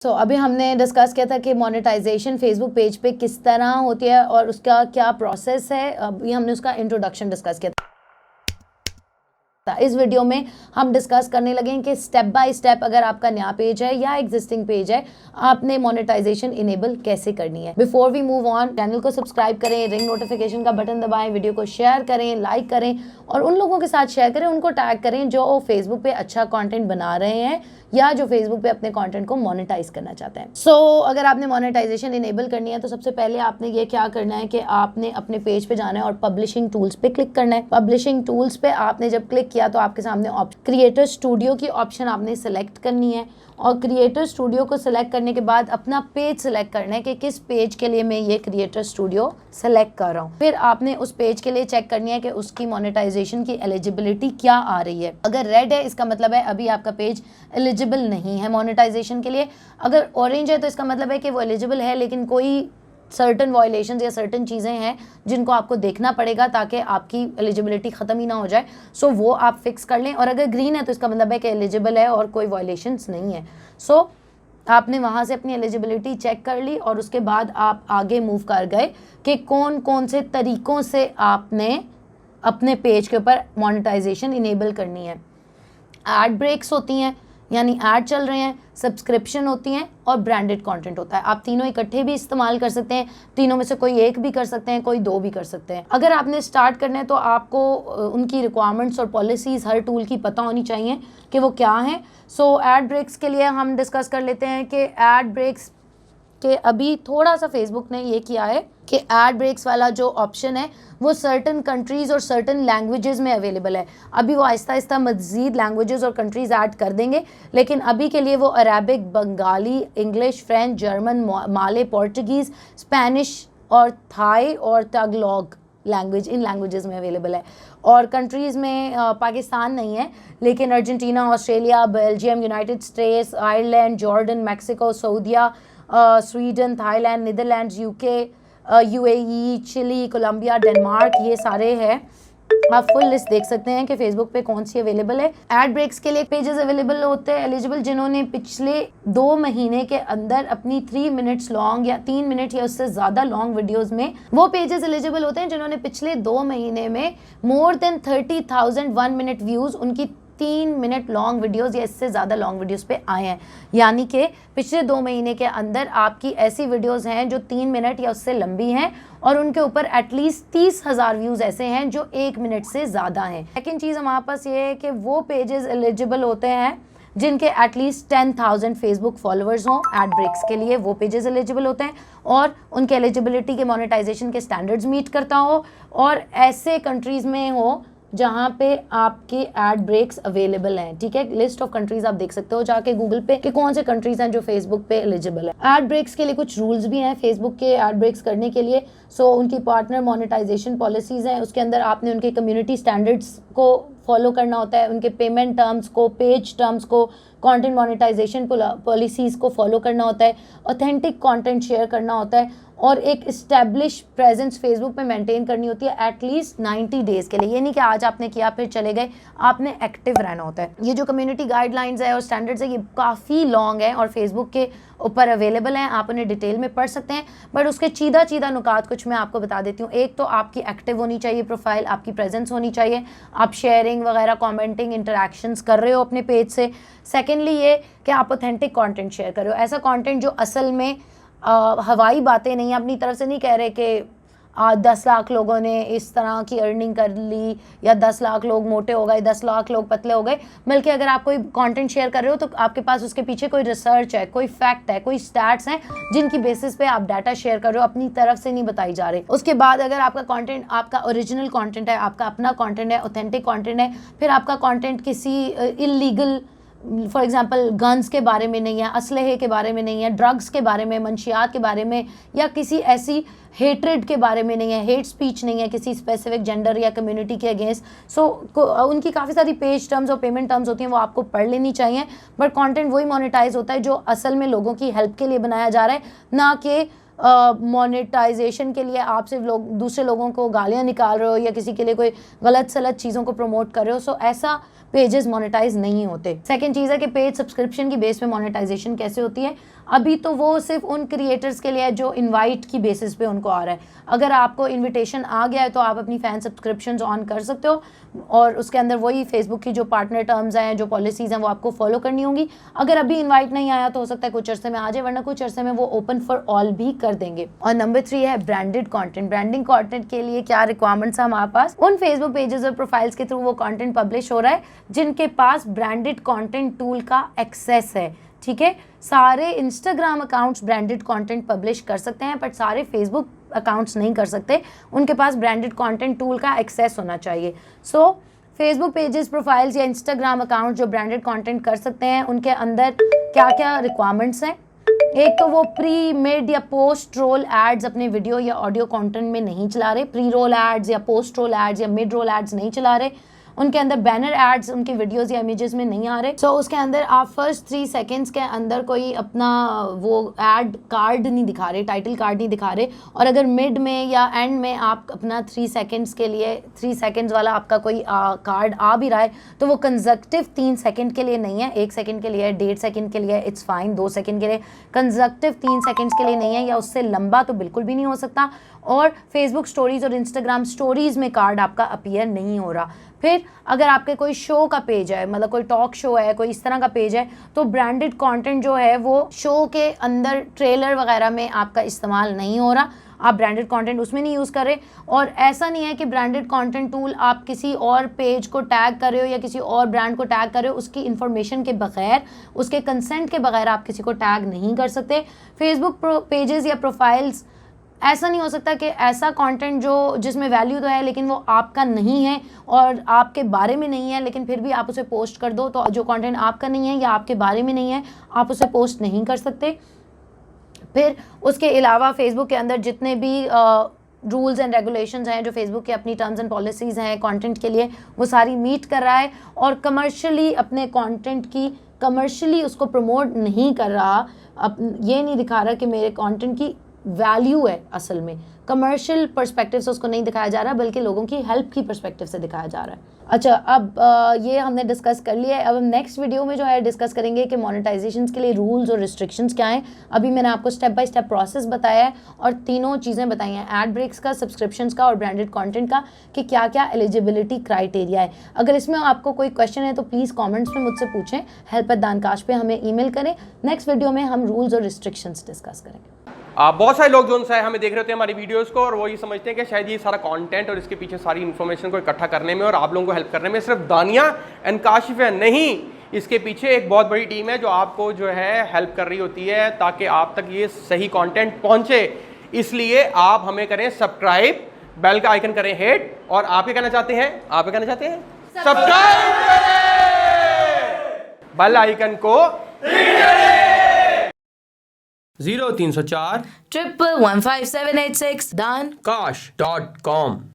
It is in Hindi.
अभी हमने डिस्कस किया था कि मोनेटाइजेशन फेसबुक पेज पे किस तरह होती है और उसका क्या प्रोसेस है। अभी हमने उसका इंट्रोडक्शन डिस्कस किया था। इस वीडियो में हम डिस्कस करने लगे कि स्टेप बाय स्टेप अगर आपका नया पेज है या एग्जिस्टिंग पेज है, आपने मोनेटाइजेशन इनेबल कैसे करनी है। Before we move on, channel को सब्सक्राइब करें, रिंग नोटिफिकेशन का बटन दबाएं, वीडियो को शेयर करें, लाइक करें और उन लोगों के साथ शेयर करें, उनको टैग करें जो फेसबुक पे अच्छा कंटेंट बना रहे हैं या जो फेसबुक पे अपने कंटेंट को मोनेटाइज करना चाहते हैं। अगर आपने मोनेटाइजेशन इनेबल करनी है तो सबसे पहले आपने ये क्या करना है कि आपने अपने पेज पे जाना है और पब्लिशिंग टूल्स पे क्लिक करना है। पब्लिशिंग टूल्स पे आपने जब क्लिक किया तो आपके सामने क्रिएटर स्टूडियो की ऑप्शन आपने सेलेक्ट करनी है और क्रिएटर स्टूडियो को सिलेक्ट करने के बाद अपना पेज सिलेक्ट करना है कि किस पेज के लिए मैं ये क्रिएटर स्टूडियो सेलेक्ट कर रहा हूँ। फिर आपने उस पेज के लिए चेक करनी है कि उसकी मोनेटाइजेशन की एलिजिबिलिटी क्या आ रही है। अगर रेड है इसका मतलब है अभी आपका पेज एलिजिबल नहीं है मोनेटाइजेशन के लिए। अगर ऑरेंज है तो इसका मतलब है कि वो एलिजिबल है लेकिन कोई सर्टन वायलेशंस या सर्टन चीज़ें हैं जिनको आपको देखना पड़ेगा ताकि आपकी एलिजिबिलिटी ख़त्म ही ना हो जाए। वो आप फिक्स कर लें। और अगर ग्रीन है तो इसका मतलब है कि एलिजिबल है और कोई वायलेशंस नहीं है। आपने वहाँ से अपनी एलिजिबिलिटी चेक कर ली और उसके बाद आप आगे मूव कर गए कि कौन कौन से तरीक़ों से आपने अपने पेज के ऊपर मोनेटाइजेशन इनेबल करनी है। एड ब्रेक्स होती हैं यानी ऐड चल रहे हैं, सब्सक्रिप्शन होती हैं और ब्रांडेड कंटेंट होता है। आप तीनों इकट्ठे भी इस्तेमाल कर सकते हैं, तीनों में से कोई एक भी कर सकते हैं, कोई दो भी कर सकते हैं। अगर आपने स्टार्ट करना है तो आपको उनकी रिक्वायरमेंट्स और पॉलिसीज़ हर टूल की पता होनी चाहिए कि वो क्या हैं। ऐड ब्रेक्स के लिए हम डिस्कस कर लेते हैं कि ऐड ब्रेक्स कि अभी थोड़ा सा फेसबुक ने ये किया है कि एड ब्रेक्स वाला जो ऑप्शन है वो सर्टन कंट्रीज़ और सर्टन लैंग्वेजेस में अवेलेबल है। अभी वो आहिस्ता आहिस्ता मज़ीद लैंग्वेजेस और कंट्रीज़ ऐड कर देंगे, लेकिन अभी के लिए वो Arabic, Bengali, English, French, German, Malay, Portuguese, Spanish और थाई और तगलॉग लैंग्वेज इन लैंग्वेजेस में अवेलेबल है। और कंट्रीज़ में पाकिस्तान नहीं है लेकिन Argentina, Australia, Belgium, United States, Ireland, Jordan, Mexico, सऊदीया, Sweden, Thailand, Netherlands, UK, UAE, Chile, Colombia, Denmark, ये सारे हैं। आप फुल लिस्ट देख सकते हैं कि फेसबुक पे कौन सी अवेलेबल है। एड ब्रेक्स के लिए पेजेस अवेलेबल होते हैं एलिजिबल जिन्होंने पिछले 2 महीने के अंदर अपनी 3 मिनट्स लॉन्ग या 3 मिनट या उससे ज़्यादा लॉन्ग वीडियोस में वो पेजेस एलिजिबल होते हैं जिन्होंने पिछले 2 महीने में मोर देन 30,000 1 मिनट व्यूज़ उनकी 3 मिनट लॉन्ग वीडियोस या इससे ज़्यादा लॉन्ग वीडियोस पे आए हैं। यानी कि पिछले 2 महीने के अंदर आपकी ऐसी वीडियोस हैं जो 3 मिनट या उससे लंबी हैं और उनके ऊपर एटलीस्ट 30,000 व्यूज़ ऐसे हैं जो 1 मिनट से ज़्यादा हैं। सेकेंड चीज़ हमारे पास ये है कि वो पेजेस एलिजिबल होते हैं जिनके एटलीस्ट 10,000 फेसबुक फॉलोअर्स हों। एड ब्रेक्स के लिए वो पेजेस एलिजिबल होते हैं और उनके एलिजिबिलिटी के मोनेटाइजेशन के स्टैंडर्ड्स मीट करता हो और ऐसे कंट्रीज़ में हो जहाँ पे आपके एड ब्रेक्स अवेलेबल हैं। ठीक है, लिस्ट ऑफ कंट्रीज आप देख सकते हो जाके गूगल पे कि कौन से कंट्रीज हैं जो फेसबुक पे एलिजिबल है। एड ब्रेक्स के लिए कुछ रूल्स भी हैं फेसबुक के एड ब्रेक्स करने के लिए। उनकी पार्टनर मोनेटाइजेशन पॉलिसीज़ हैं, उसके अंदर आपने उनके कम्युनिटी स्टैंडर्ड्स को फॉलो करना होता है, उनके पेमेंट टर्म्स को, पेज टर्म्स को, कंटेंट मोनेटाइजेशन पॉलिसीज़ को फॉलो करना होता है, ऑथेंटिक कंटेंट शेयर करना होता है और एक इस्टेब्लिश प्रेजेंस फेसबुक पे मेंटेन करनी होती है एटलीस्ट 90 डेज़ के लिए। ये नहीं कि आज आपने किया फिर चले गए, आपने एक्टिव रहना होता है। ये जो कम्युनिटी गाइडलाइंस है और स्टैंडर्ड्स है ये काफ़ी लॉन्ग है और फेसबुक के ऊपर अवेलेबल हैं, आप उन्हें डिटेल में पढ़ सकते हैं। बट उसके चीदा नुकात कुछ मैं आपको बता देती हूँ। एक तो आपकी एक्टिव होनी चाहिए प्रोफाइल, आपकी प्रेजेंस होनी चाहिए, आप शेयरिंग वगैरह, कमेंटिंग, इंटरेक्शंस कर रहे हो अपने पेज से। सेकेंडली ये कि आप ऑथेंटिक कंटेंट शेयर कर रहे हो, ऐसा कंटेंट जो असल में हवाई बातें नहीं, अपनी तरफ से नहीं कह रहे कि 10 लाख लोगों ने इस तरह की अर्निंग कर ली या 10 लाख लोग मोटे हो गए, 10 लाख लोग पतले हो गए। बल्कि अगर आप कोई कंटेंट शेयर कर रहे हो तो आपके पास उसके पीछे कोई रिसर्च है, कोई फैक्ट है, कोई स्टैट्स हैं जिनकी बेसिस पे आप डाटा शेयर कर रहे हो, अपनी तरफ से नहीं बताई जा रही। उसके बाद अगर आपका कंटेंट आपका ओरिजिनल कंटेंट है, आपका अपना कंटेंट है, ऑथेंटिक कंटेंट है, फिर आपका कंटेंट किसी इलीगल फॉर एग्जांपल गन्स के बारे में नहीं है, असलहे के बारे में नहीं है, ड्रग्स के बारे में, मंशियात के बारे में या किसी ऐसी हेट्रेड के बारे में नहीं है, हेट स्पीच नहीं है किसी स्पेसिफिक जेंडर या कम्युनिटी के अगेंस्ट। उनकी काफ़ी सारी पेज टर्म्स और पेमेंट टर्म्स होती हैं, वो आपको पढ़ लेनी चाहिए। बट कंटेंट वही मोनेटाइज होता है जो असल में लोगों की हेल्प के लिए बनाया जा रहा है, ना कि मोनेटाइजेशन के लिए आप सिर्फ दूसरे लोगों को गालियाँ निकाल रहे हो या किसी के लिए कोई गलत सलत चीज़ों को प्रमोट कर रहे हो। ऐसा पेजेस मोनेटाइज नहीं होते। सेकंड चीज़ है कि पेज सब्सक्रिप्शन की बेस पे मोनेटाइजेशन कैसे होती है। अभी तो वो सिर्फ उन क्रिएटर्स के लिए है जो इनवाइट की बेसिस पे उनको आ रहा है। अगर आपको इनविटेशन आ गया है तो आप अपनी फ़ैन सब्सक्रिप्शंस ऑन कर सकते हो और उसके अंदर वही फेसबुक की जो पार्टनर टर्म्स हैं, जो पॉलिसीज़ हैं, वो आपको फॉलो करनी होंगी। अगर अभी इन्वाइट नहीं आया तो हो सकता है कुछ अरसे में आ जाए, वरना कुछ अरसे में वो ओपन फॉर ऑल भी कर देंगे। और नंबर 3 है ब्रांडेड कंटेंट। ब्रांडिंग कंटेंट के लिए क्या रिक्वायरमेंट्स है हमारे पास? उन फेसबुक पेजेस और प्रोफाइल्स के थ्रू वो कंटेंट पब्लिश हो रहा है जिनके पास ब्रांडेड कंटेंट टूल का एक्सेस है। ठीक है, सारे Instagram accounts branded content publish कर सकते हैं, बट सारे फेसबुक अकाउंट्स नहीं कर सकते। उनके पास ब्रांडेड कंटेंट टूल का एक्सेस होना चाहिए। सो फेसबुक पेजेस, प्रोफाइल्स या इंस्टाग्राम अकाउंट जो ब्रांडेड कंटेंट कर सकते हैं, उनके अंदर क्या क्या रिक्वायरमेंट्स हैं? एक तो वो प्री, मिड या पोस्ट रोल एड्स अपने वीडियो या ऑडियो कंटेंट में नहीं चला रहे। प्री रोल एड्स या पोस्ट रोल एड्स या मिड रोल एड्स नहीं चला रहे। उनके अंदर बैनर एड्स उनके वीडियोस या इमेजेस में नहीं आ रहे। सो उसके अंदर आप फर्स्ट 3 सेकेंड्स के अंदर कोई अपना वो एड कार्ड नहीं दिखा रहे, टाइटल कार्ड नहीं दिखा रहे। और अगर मिड में या एंड में आप अपना 3 सेकेंड्स के लिए 3 सेकेंड्स वाला आपका कोई कार्ड आ भी रहा है तो वो कंजक्टिव 3 सेकेंड के लिए नहीं है, 1 सेकेंड के लिए, 1.5 सेकेंड के लिए, इट्स फाइन। 2 सेकेंड के लिए, कंजक्टिव 3 सेकेंड्स के लिए नहीं है, या उससे लंबा तो बिल्कुल भी नहीं हो सकता। और फेसबुक स्टोरीज और इंस्टाग्राम स्टोरीज में कार्ड आपका अपीयर नहीं हो रहा। फिर अगर आपके कोई शो का पेज है, मतलब कोई टॉक शो है, कोई इस तरह का पेज है, तो ब्रांडेड कंटेंट जो है वो शो के अंदर ट्रेलर वगैरह में आपका इस्तेमाल नहीं हो रहा। आप ब्रांडेड कंटेंट उसमें नहीं यूज़ कर रहे। और ऐसा नहीं है कि ब्रांडेड कंटेंट टूल आप किसी और पेज को टैग कर रहे हो या किसी और ब्रांड को टैग कर रहे हो, उसकी इन्फॉर्मेशन के बगैर, उसके कंसेंट के बगैर आप किसी को टैग नहीं कर सकते। फेसबुक पेजेस या प्रोफाइल्स, ऐसा नहीं हो सकता कि ऐसा कंटेंट जो जिसमें वैल्यू तो है लेकिन वो आपका नहीं है और आपके बारे में नहीं है, लेकिन फिर भी आप उसे पोस्ट कर दो। तो जो कंटेंट आपका नहीं है या आपके बारे में नहीं है, आप उसे पोस्ट नहीं कर सकते। फिर उसके अलावा फेसबुक के अंदर जितने भी रूल्स एंड रेगुलेशंस हैं, जो फेसबुक के अपनी टर्म्स एंड पॉलिसीज़ हैं कंटेंट के लिए, वो सारी मीट कर रहा है और कमर्शियली अपने कंटेंट की कमर्शियली उसको प्रमोट नहीं कर रहा। अब ये नहीं दिखा रहा कि मेरे कंटेंट की वैल्यू है, असल में कमर्शियल पर्सपेक्टिव से उसको नहीं दिखाया जा रहा, बल्कि लोगों की हेल्प की पर्सपेक्टिव से दिखाया जा रहा है। अच्छा, अब ये हमने डिस्कस कर लिया है। अब हम नेक्स्ट वीडियो में जो है डिस्कस करेंगे कि मोनेटाइजेशन के लिए रूल्स और रिस्ट्रिक्शंस क्या हैं। अभी मैंने आपको स्टेप बाय स्टेप प्रोसेस बताया है और तीनों चीज़ें बताई हैं, एड ब्रेक्स का, सब्सक्रिप्शंस का और ब्रांडेड कंटेंट का, कि क्या क्या एलिजिबिलिटी क्राइटेरिया है। अगर इसमें आपको कोई क्वेश्चन है तो प्लीज़ कॉमेंट्स में मुझसे पूछें, help@dankash पे हमें ईमेल करें। नेक्स्ट वीडियो में हम रूल्स और रिस्ट्रिक्शंस डिस्कस करेंगे। बहुत सारे लोग जो है हमें देख रहे होते हैं हमारी वीडियोस को, और वो ये समझते हैं कि शायद ये सारा कंटेंट और इसके पीछे सारी इन्फॉर्मेशन को इकट्ठा करने में और आप लोगों को हेल्प करने में सिर्फ दानिया एंड काशिफ है। नहीं, इसके पीछे एक बहुत बड़ी टीम है जो आपको जो है हेल्प कर रही होती है ताकि आप तक ये सही कंटेंट पहुंचे। इसलिए आप हमें करें सब्सक्राइब, बेल का आइकन करें हिट, और आप क्या कहना चाहते हैं? आप क्या कहना चाहते हैं? सब्सक्राइब करें, बेल आइकन को 0304 1115786 dankash.com।